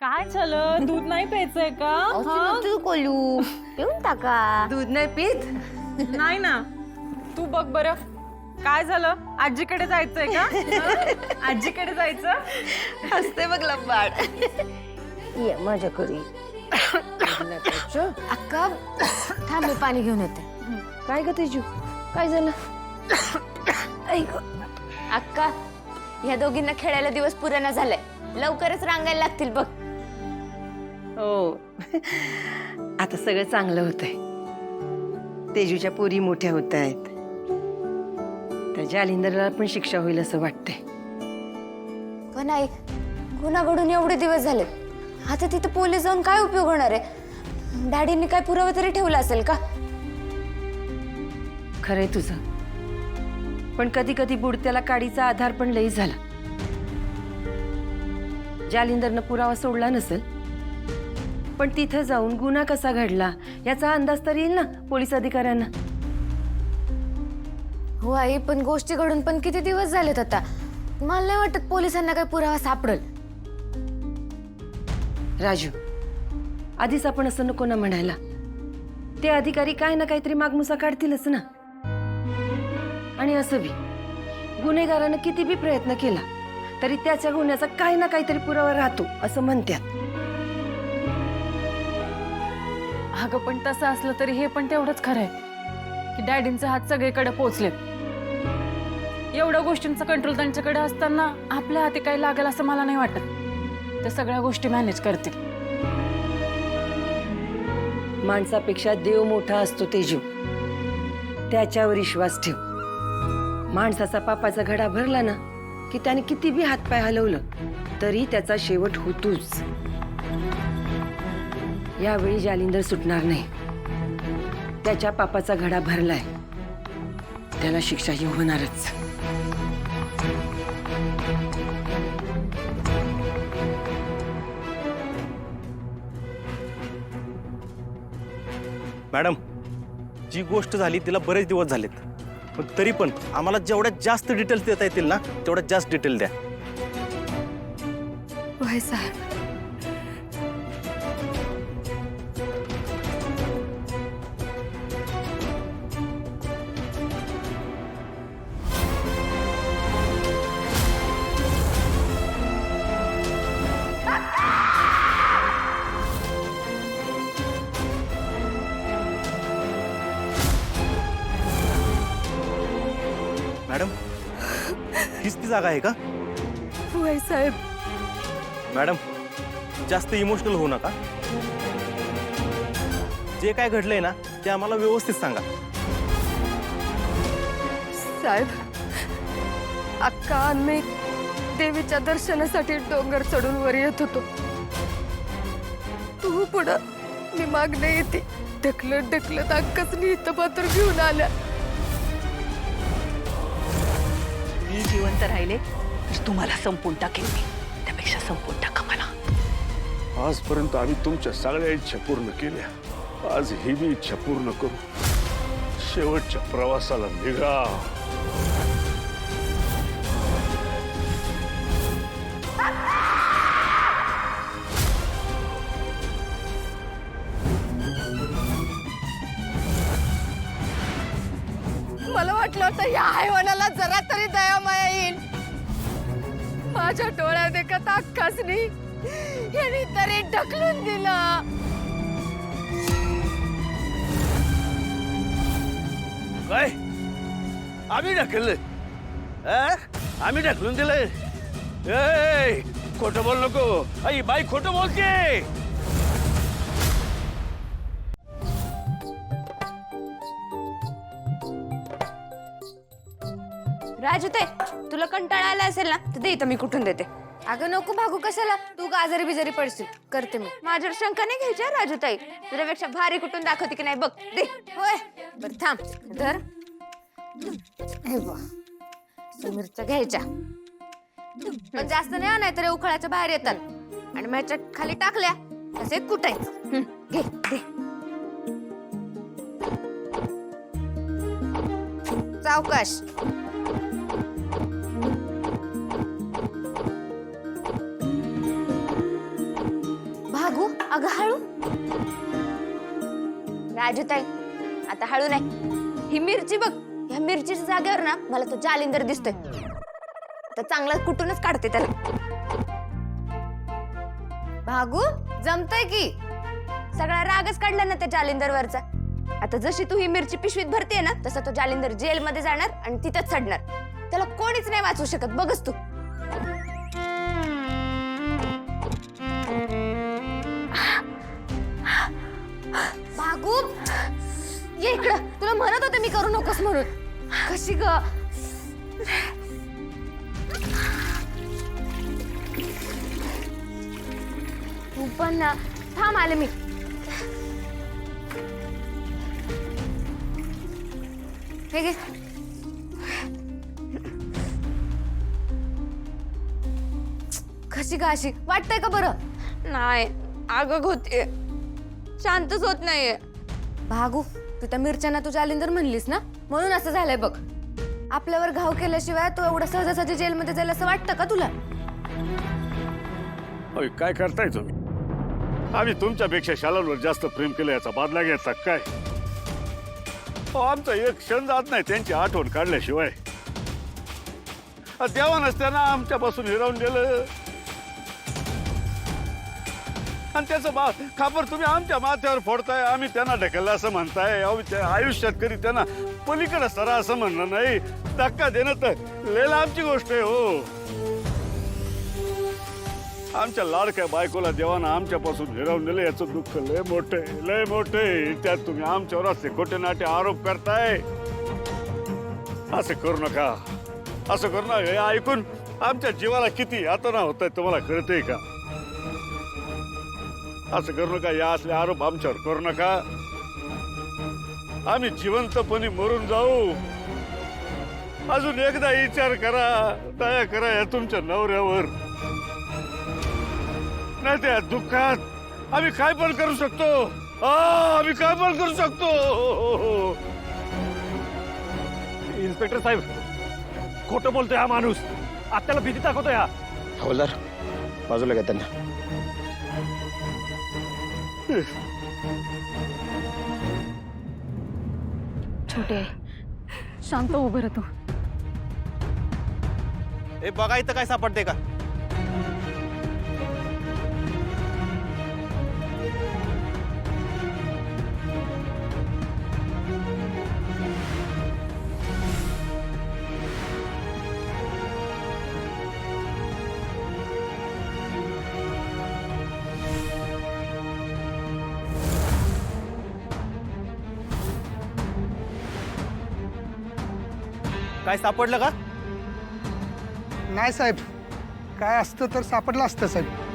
काय झालं? दूध नाही प्यायचंय का? तू कोलू पिऊन टाका. दूध नाही पीत? नाही ना. तू बघ बरं काय झालं? आजीकडे जायचंय का? आजीकडे जायचं? हसते बघ लंबाड. ये माझ्या घरी. अक्का थांब मी पाणी घेऊन येते. काय ग तेजू, काय झालं? ऐक अक्का, ह्या दोघींना खेळायला दिवस पुराणा झालाय. लवकरच रांगायला लागतील बघ. हो, आता सगळं चांगलं होतंय. तेजूच्या पोरी मोठ्या होत आहेत. त्या जालिंदरला पण शिक्षा होईल असं वाटतंय. पण आई, गुन्हा एवढे दिवस झाले. आता तिथं पोलीस जाऊन काय उपयोग होणार आहे? डॅडींनी काय पुरावा तरी ठेवला असेल का? खरंय तुझं, पण कधी कधी बुडत्याला काडीचा आधार पण लई झाला. जालिंदरनं पुरावा सोडला नसेल, पण तिथं जाऊन गुन्हा कसा घडला याचा अंदाज तर येईल ना पोलीस अधिकाऱ्यांना. हो आई, पण गोष्टी घडून पण किती दिवस झालेत आता. मला नाही वाटत पोलिसांना काही पुरावा सापडेल. राजू, आधीच आपण असं नको ना म्हणायला. ते अधिकारी काय ना काहीतरी मागमुसा काढतीलच ना. आणि असं बी गुन्हेगारानं किती बी प्रयत्न केला तरी त्याच्या गुन्ह्याचा काही ना काहीतरी पुरावा राहतो असं म्हणतात. अगं पण तसं असलं तरी हे पण तेवढंच खरंय की डॅडींचे हात सगळीकडे पोहोचलेत. एवढ्या गोष्टींचा कंट्रोल त्यांच्याकडे असताना आपल्या हाती काही लागेल असं मला नाही वाटत. ते सगळ्या गोष्टी मॅनेज करतील. माणसापेक्षा देव मोठा असतो तेजू, त्याच्यावर विश्वास ठेव. माणसाचा पापाचा घडा भरला ना की त्याने किती बी हातपाय हलवलं तरी त्याचा शेवट होतोच. यावेळी जालिंदर सुटणार नाही. त्याच्या पापाचा घडा भरलाय, त्याला शिक्षा ही होणारच. मॅडम, जी गोष्ट झाली तिला बरेच दिवस झालेत, पण तरी पण आम्हाला जेवढ्यात जास्त डिटेल्स देता येतील ना तेवढ्यात जास्त डिटेल द्या. होय साहेब. मॅडम, हीच ती जागा आहे का? होय साहेब. मॅडम, जास्त इमोशनल होऊ नका. जे काय घडलंय ना ते आम्हाला व्यवस्थित सांगा. साहेब, अक्का आम्ही देवीच्या दर्शनासाठी डोंगर चढून वर येत होतो. तू पुढं मी मागणं येते. ढकलत ढकलत अक्काच इथं पात्र घेऊन आल्या. मी जिवंत राहिले तर तुम्हाला संपून टाकेन मी. त्यापेक्षा संपून टाका मला. आजपर्यंत आम्ही तुमच्या सगळ्या इच्छा पूर्ण केल्या. आज ही बी इच्छा पूर्ण करू. शेवटच्या प्रवासाला निघा. मला वाटलं होतं या हैवानाला जरा तरी दया माया येईल. माझ्या डोळ्यात देखत अक्कासनी यांनी तरी ढकलून दिला. काय आम्ही ढकललं? आम्ही ढकलून दिलंय? खोटं बोल नको. आई बाई खोटं बोलते. राजू, ते तुला कंटाळा आला असेल ना तर दे, इथं मी कुठून देते. अगं नको भागू कशाला, तू आजारी बिजारी पडशील. करते मी. माझ्यावर शंका नाही घ्यायची राजू ताई. तुझ्यापेक्षा भारी कुठून दाखवते की नाही बघ. दे. होय बर थांब. धर. हे बघ, मिरच्या घ्यायच्या पण जास्त नाही आणायचं रे, उखळाच्या बाहेर येतात. आणि माझ्या खाली टाकल्या असे कुटायचं. घे दे. सावकाश. भागू अगं हळू. राजूताई आता हळू नाही. ही मिरची बघ, ह्या मिरचीच्या जागेवर ना मला तो जालिंदर दिसतोय. तर चांगला कुठूनच काढते त्याला. भागू जमतय की. सगळा रागच काढला ना त्या जालिंदरवरचा. आता जशी तू ही मिरची पिशवीत भरतेय ना तसा तो जालिंदर जेलमध्ये जाणार आणि तिथंच चढणार. त्याला कोणीच नाही वाचवू शकत. बघच तू. भागू ये इकडं. तुला म्हणत होते मी करू नकोस म्हणून. कशी ग. तू पण ना थांब आले मी. हे घे. कशी ग अशी वाटतंय का बरं? नाही आग होतीये. शांतच होत नाहीये. भागू तू त्या मिरच्यांना तू जालिंदर म्हणलीस ना म्हणून असं झालंय बघ. आपल्यावर घाव केल्याशिवाय तू एवढं सहजासहजी जेलमध्ये जाईल असं वाटतं का तुला? अय काय करताय तुम्ही? आम्ही तुमच्यापेक्षा शालांवर जास्त प्रेम केलं याचा बदला घ्यायचा काय? अहो, आमचा एक क्षण जात नाही त्यांची आठवण काढल्याशिवाय. देवानच त्यांना आमच्यापासून हिरावून गेलं आणि त्याचं खापर तुम्ही आमच्या माथ्यावर फोडताय. आम्ही त्यांना ढकललं असं म्हणताय. अहो त्या आयुष्यात कधी त्यांना पलीकडे सरा असं म्हणणं नाही. धक्का देणं तर लय लांबची गोष्ट आहे हो. आमच्या लाडक्या बायकोला देवानं आमच्यापासून हिरावून दिलं याचं दुःख लय मोठे लय मोठे. त्यात तुम्ही आमच्यावर असे खोटे नाटे आरोप करताय. असं करू नका. असं करू नका. हे ऐकून आमच्या जीवाला किती यातना होत आहे तुम्हाला कळतंय का? असं करू नका. या असले आरोप आमच्यावर करू नका. आम्ही जिवंतपणे मरून जाऊ. अजून एकदा विचार करा. दया करा या तुमच्या नवऱ्यावर. नाही त्या दुःखात आम्ही काय पण करू शकतो. आम्ही काय पण करू शकतो. इन्स्पेक्टर साहेब खोटं बोलतोय हा माणूस. आपल्याला भीती दाखवतोय हा. हवलदार बाजूला घ्या त्यांना. छोटे शांत उभं राहतो. हे बघा इथं काय सापडते का? काय सापडलं का? नाही साहेब, काय असतं तर सापडलं असतं साहेब.